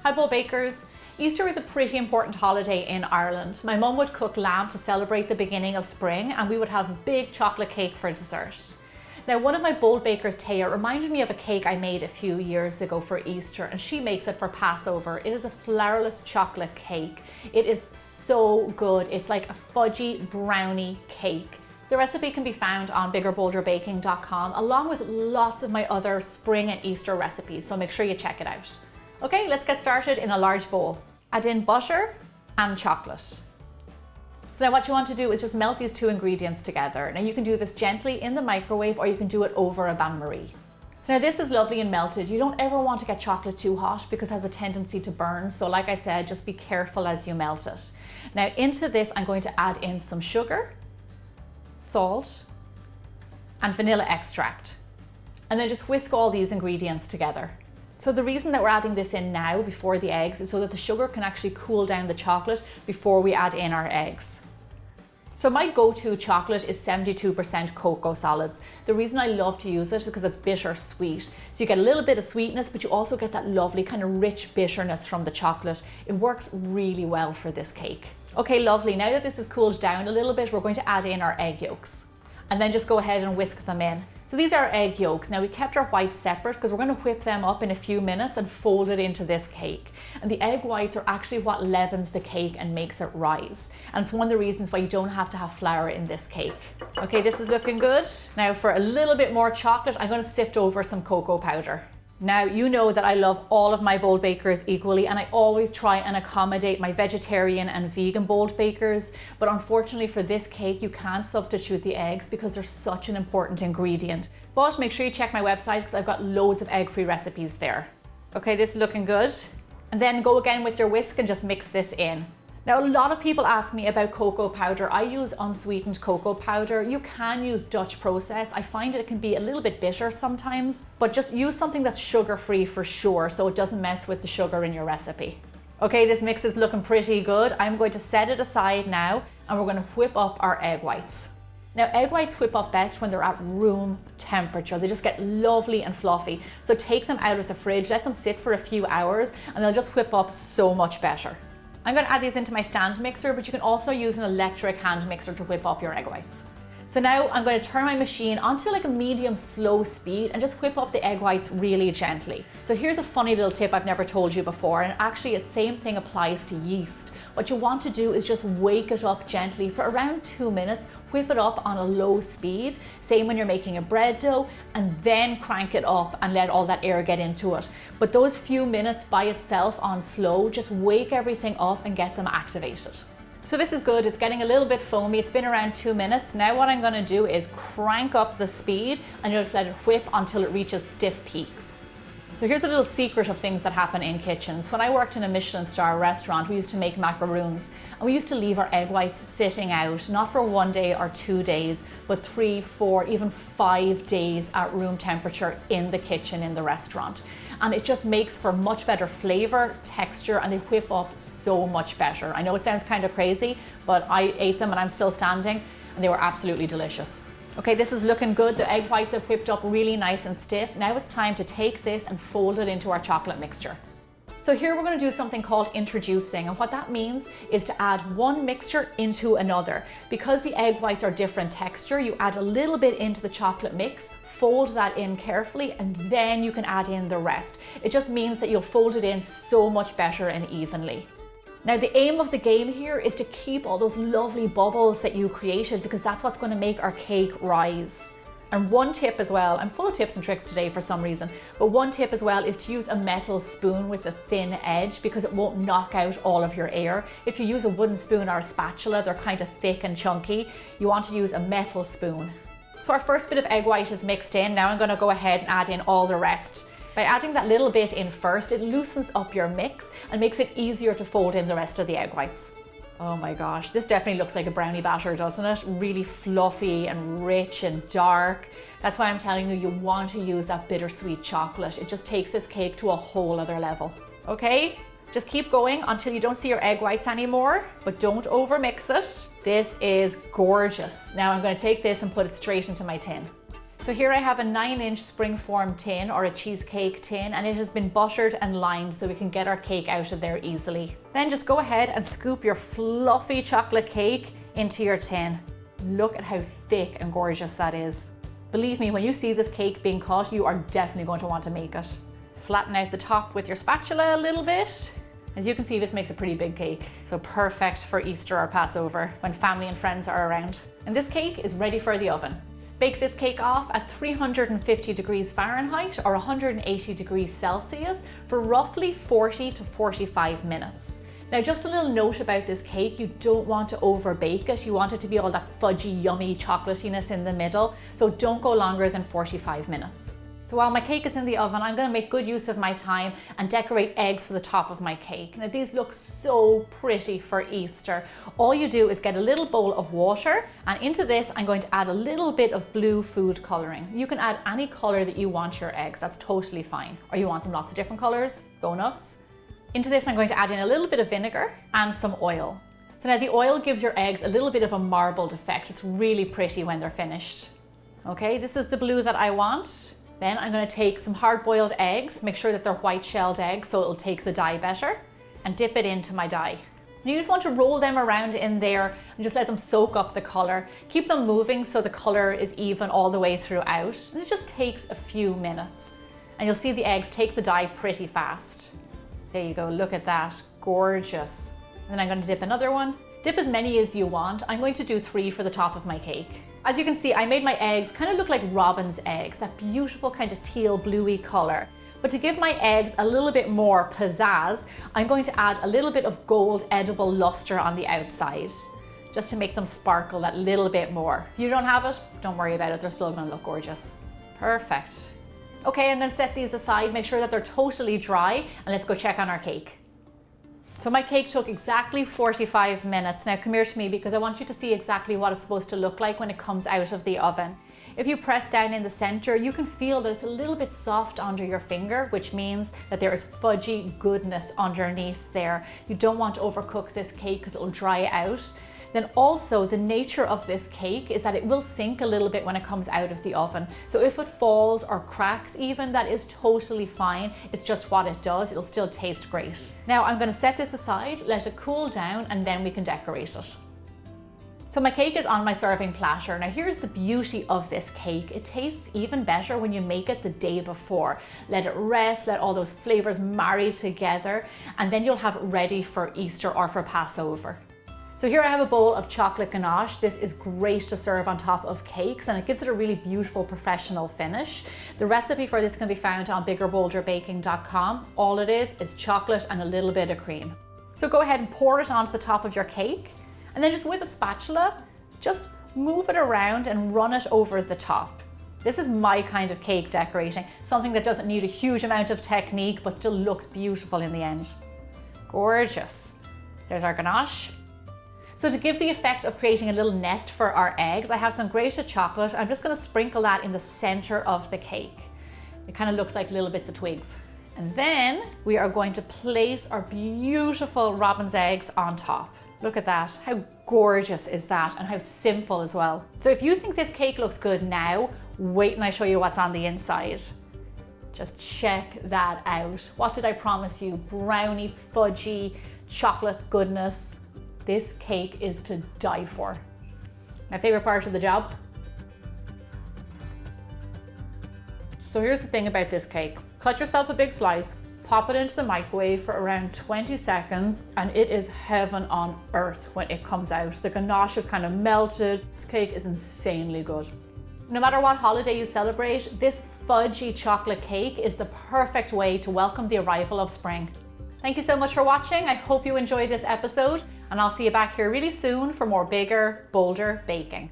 Hi Bowl Bakers! Easter is a pretty important holiday in Ireland. My mum would cook lamb to celebrate the beginning of spring, and we would have a big chocolate cake for dessert. Now, one of my Bowl Bakers, Taya, reminded me of a cake I made a few years ago for Easter, and she makes it for Passover. It is a flourless chocolate cake. It is so good. It's like a fudgy brownie cake. The recipe can be found on biggerbolderbaking.com, along with lots of my other spring and Easter recipes, so make sure you check it out. Okay, let's get started in a large bowl. Add in butter and chocolate. So now what you want to do is just melt these two ingredients together. Now you can do this gently in the microwave, or you can do it over a bain-marie. So now this is lovely and melted. You don't ever want to get chocolate too hot because it has a tendency to burn. So like I said, just be careful as you melt it. Now into this, I'm going to add in some sugar, salt, and vanilla extract. And then just whisk all these ingredients together. So the reason that we're adding this in now before the eggs is so that the sugar can actually cool down the chocolate before we add in our eggs. So my go-to chocolate is 72% cocoa solids. The reason I love to use it is because it's bitter sweet. So you get a little bit of sweetness, but you also get that lovely kind of rich bitterness from the chocolate. It works really well for this cake. Okay, lovely. Now that this has cooled down a little bit, we're going to add in our egg yolks. And then just go ahead and whisk them in. So these are our egg yolks. Now we kept our whites separate because we're going to whip them up in a few minutes and fold it into this cake. And the egg whites are actually what leavens the cake and makes it rise. And it's one of the reasons why you don't have to have flour in this cake. Okay, this is looking good. Now for a little bit more chocolate, I'm going to sift over some cocoa powder. Now, you know that I love all of my Bowl Bakers equally, and I always try and accommodate my vegetarian and vegan Bowl Bakers, but unfortunately for this cake, you can't substitute the eggs because they're such an important ingredient. But make sure you check my website because I've got loads of egg-free recipes there. Okay, this is looking good. And then go again with your whisk and just mix this in. Now, a lot of people ask me about cocoa powder. I use unsweetened cocoa powder. You can use Dutch process. I find it can be a little bit bitter sometimes, but just use something that's sugar-free for sure so it doesn't mess with the sugar in your recipe. Okay, this mix is looking pretty good. I'm going to set it aside now, and we're going to whip up our egg whites. Now, egg whites whip up best when they're at room temperature. They just get lovely and fluffy. So take them out of the fridge, let them sit for a few hours, and they'll just whip up so much better. I'm going to add these into my stand mixer, but you can also use an electric hand mixer to whip up your egg whites. So now I'm going to turn my machine onto like a medium slow speed and just whip up the egg whites really gently. So here's a funny little tip I've never told you before, and actually the same thing applies to yeast. What you want to do is just wake it up gently for around 2 minutes, whip it up on a low speed, same when you're making a bread dough, and then crank it up and let all that air get into it. But those few minutes by itself on slow, just wake everything up and get them activated. So this is good, it's getting a little bit foamy, it's been around 2 minutes. Now what I'm gonna do is crank up the speed and just let it whip until it reaches stiff peaks. So here's a little secret of things that happen in kitchens. When I worked in a Michelin star restaurant, we used to make macaroons, and we used to leave our egg whites sitting out, not for 1 day or 2 days, but 3, 4, even 5 days at room temperature in the kitchen in the restaurant. And it just makes for much better flavor, texture, and they whip up so much better. I know it sounds kind of crazy, but I ate them and I'm still standing, and they were absolutely delicious. Okay, this is looking good. The egg whites have whipped up really nice and stiff. Now it's time to take this and fold it into our chocolate mixture. So here we're going to do something called introducing, and what that means is to add one mixture into another. Because the egg whites are different texture, you add a little bit into the chocolate mix, fold that in carefully, and then you can add in the rest. It just means that you'll fold it in so much better and evenly. Now the aim of the game here is to keep all those lovely bubbles that you created, because that's what's going to make our cake rise. And one tip as well, I'm full of tips and tricks today for some reason, but one tip as well is to use a metal spoon with a thin edge because it won't knock out all of your air. If you use a wooden spoon or a spatula, they're kind of thick and chunky. You want to use a metal spoon. So our first bit of egg white is mixed in. Now I'm going to go ahead and add in all the rest. By adding that little bit in first, it loosens up your mix and makes it easier to fold in the rest of the egg whites. Oh my gosh, this definitely looks like a brownie batter, doesn't it? Really fluffy and rich and dark. That's why I'm telling you, you want to use that bittersweet chocolate. It just takes this cake to a whole other level. Okay, just keep going until you don't see your egg whites anymore, but don't overmix it. This is gorgeous. Now I'm going to take this and put it straight into my tin. So here I have a 9-inch springform tin or a cheesecake tin, and it has been buttered and lined so we can get our cake out of there easily. Then just go ahead and scoop your fluffy chocolate cake into your tin. Look at how thick and gorgeous that is. Believe me, when you see this cake being cut, you are definitely going to want to make it. Flatten out the top with your spatula a little bit. As you can see, this makes a pretty big cake, so perfect for Easter or Passover when family and friends are around. And this cake is ready for the oven. Bake this cake off at 350 degrees Fahrenheit or 180 degrees Celsius for roughly 40 to 45 minutes. Now, just a little note about this cake, you don't want to over bake it. You want it to be all that fudgy, yummy chocolatiness in the middle, so don't go longer than 45 minutes. So while my cake is in the oven, I'm going to make good use of my time and decorate eggs for the top of my cake. Now these look so pretty for Easter. All you do is get a little bowl of water, and into this I'm going to add a little bit of blue food coloring. You can add any color that you want your eggs, that's totally fine. Or you want them lots of different colors, go nuts. Into this I'm going to add in a little bit of vinegar and some oil. So now the oil gives your eggs a little bit of a marbled effect. It's really pretty when they're finished. Okay, this is the blue that I want. Then I'm going to take some hard-boiled eggs, make sure that they're white-shelled eggs so it'll take the dye better, and dip it into my dye. And you just want to roll them around in there and just let them soak up the color. Keep them moving so the color is even all the way throughout, and it just takes a few minutes. And you'll see the eggs take the dye pretty fast. There you go, look at that, gorgeous. And then I'm going to dip another one. Dip as many as you want. I'm going to do 3 for the top of my cake. As you can see, I made my eggs kind of look like robin's eggs, that beautiful kind of teal bluey color. But to give my eggs a little bit more pizzazz, I'm going to add a little bit of gold edible luster on the outside, just to make them sparkle that little bit more. If you don't have it, don't worry about it, they're still gonna look gorgeous. Perfect. Okay, I'm gonna set these aside, make sure that they're totally dry, and let's go check on our cake. So my cake took exactly 45 minutes. Now come here to me because I want you to see exactly what it's supposed to look like when it comes out of the oven. If you press down in the center, you can feel that it's a little bit soft under your finger, which means that there is fudgy goodness underneath there. You don't want to overcook this cake because it will dry out. Then also the nature of this cake is that it will sink a little bit when it comes out of the oven. So if it falls or cracks even, that is totally fine. It's just what it does. It'll still taste great. Now I'm going to set this aside, let it cool down, and then we can decorate it. So my cake is on my serving platter. Now here's the beauty of this cake. It tastes even better when you make it the day before. Let it rest, let all those flavors marry together, and then you'll have it ready for Easter or for Passover. So here I have a bowl of chocolate ganache. This is great to serve on top of cakes and it gives it a really beautiful professional finish. The recipe for this can be found on biggerbolderbaking.com. All it is chocolate and a little bit of cream. So go ahead and pour it onto the top of your cake, and then just with a spatula, just move it around and run it over the top. This is my kind of cake decorating, something that doesn't need a huge amount of technique but still looks beautiful in the end. Gorgeous. There's our ganache. So to give the effect of creating a little nest for our eggs, I have some grated chocolate. I'm just going to sprinkle that in the center of the cake. It kind of looks like little bits of twigs. And then we are going to place our beautiful robin's eggs on top. Look at that. How gorgeous is that, and how simple as well. So if you think this cake looks good now, wait and I show you what's on the inside. Just check that out. What did I promise you? Brownie, fudgy, chocolate goodness. This cake is to die for. My favorite part of the job. So here's the thing about this cake. Cut yourself a big slice, pop it into the microwave for around 20 seconds, and it is heaven on earth when it comes out. The ganache is kind of melted. This cake is insanely good. No matter what holiday you celebrate, this fudgy chocolate cake is the perfect way to welcome the arrival of spring. Thank you so much for watching. I hope you enjoyed this episode, and I'll see you back here really soon for more bigger, bolder baking.